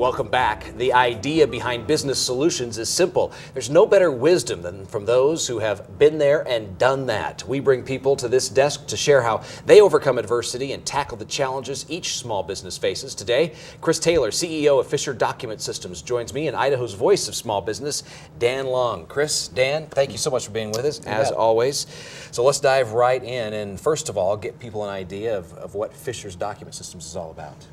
welcome back. The idea behind Business Solutions is simple. There's no better wisdom than from those who have been there and done that. We bring people to this desk to share how they overcome adversity and tackle the challenges each small business faces. Today, Chris Taylor, CEO of Fisher Document Systems, joins me and Idaho's voice of small business, Dan Long. Chris, Dan, thank you so much for being with us, as always. So let's dive right in and first of all, get people an idea of what Fisher's Document Systems is all about.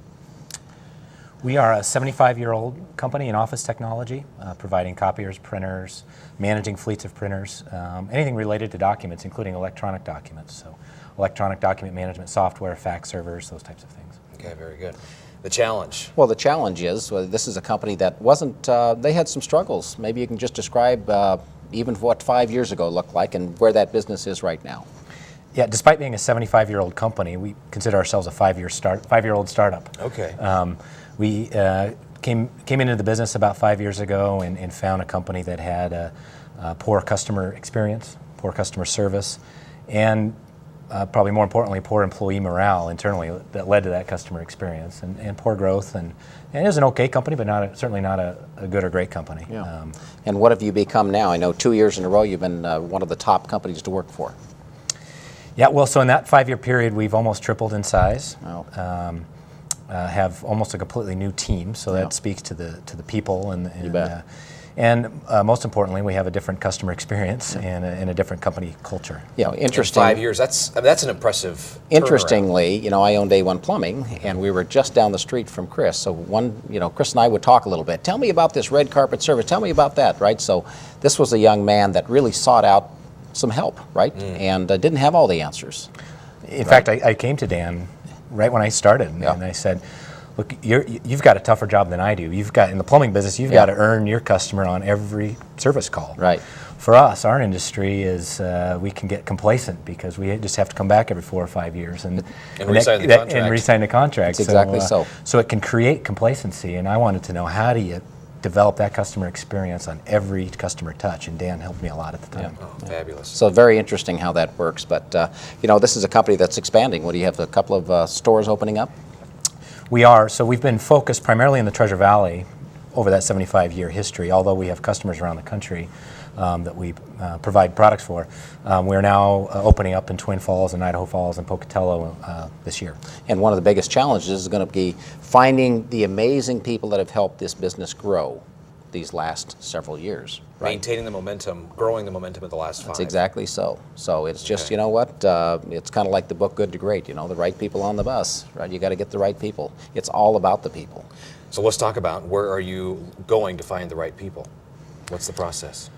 We are a 75-year-old company in office technology, providing copiers, printers, managing fleets of printers, anything related to documents, including electronic documents. So electronic document management software, fax servers, those types of things. Okay, very good. The challenge? Well, the challenge is, this is a company that wasn't, they had some struggles. Maybe you can just describe even what 5 years ago looked like and where that business is right now. Yeah, despite being a 75-year-old company, we consider ourselves a five-year-old startup. Okay. We came into the business about 5 years ago and found a company that had a poor customer experience, poor customer service, and probably more importantly, poor employee morale internally that led to that customer experience and poor growth. And it was an okay company, but certainly not a good or great company. Yeah. And what have you become now? I know 2 years in a row you've been one of the top companies to work for. Yeah, well, so in that 5-year period, we've almost tripled in size. Wow. Have almost a completely new team, so that speaks to the people and most importantly, we have a different customer experience and a different company culture. Yeah, interesting. In 5 years, that's an impressive. Interestingly, I owned A1 Plumbing, and we were just down the street from Chris. So Chris and I would talk a little bit. Tell me about this red carpet service. Tell me about that, right? So this was a young man that really sought out some help, right? And didn't have all the answers. In fact, I came to Dan right when I started, and I said, look, you've got a tougher job than I do. You've got, in the plumbing business, you've got to earn your customer on every service call. Right. For us, our industry is, we can get complacent because we just have to come back every 4 or 5 years and re-sign the contract. And re-sign the contract. That's exactly so. So it can create complacency, and I wanted to know, how do you develop that customer experience on every customer touch, and Dan helped me a lot at the time. Oh, fabulous. So very interesting how that works, but this is a company that's expanding. What do you have, a couple of stores opening up? We are, so we've been focused primarily in the Treasure Valley over that 75-year history, although we have customers around the country that we provide products for. We're now opening up in Twin Falls and Idaho Falls and Pocatello this year. And one of the biggest challenges is going to be finding the amazing people that have helped this business grow these last several years. Right? Maintaining the momentum, growing the momentum of the last 5. That's exactly so. So it's just, it's kind of like the book Good to Great, the right people on the bus, right? You got to get the right people. It's all about the people. So let's talk about, where are you going to find the right people? What's the process?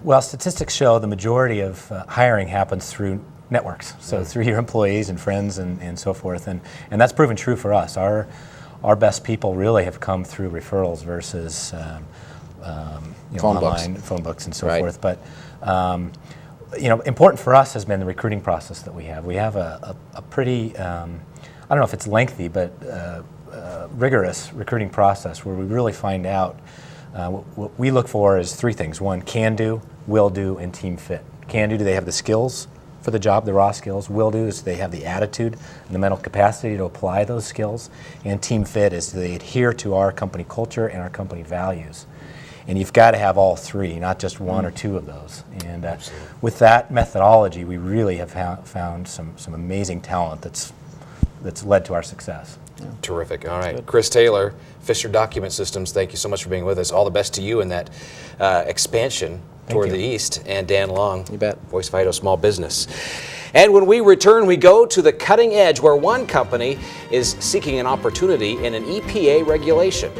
Well, statistics show the majority of hiring happens through networks, so through your employees and friends and so forth, and that's proven true for us. Our best people really have come through referrals versus online phone books and so forth. But important for us has been the recruiting process that we have. We have a pretty, I don't know if it's lengthy, but rigorous recruiting process where we really find out what we look for is 3 things. 1, can do, will do, and team fit. Can do they have the skills for the job, the raw skills? Will do is do they have the attitude and the mental capacity to apply those skills? And team fit is do they adhere to our company culture and our company values? And you've got to have all 3, not just 1 or 2 of those. And with that methodology, we really have found some amazing talent that's led to our success. Terrific. All right. Chris Taylor, Fisher Document Systems, thank you so much for being with us. All the best to you in that expansion toward the east. And Dan Long, you bet. Voice of Idaho Small Business. And when we return, we go to the cutting edge where one company is seeking an opportunity in an EPA regulation.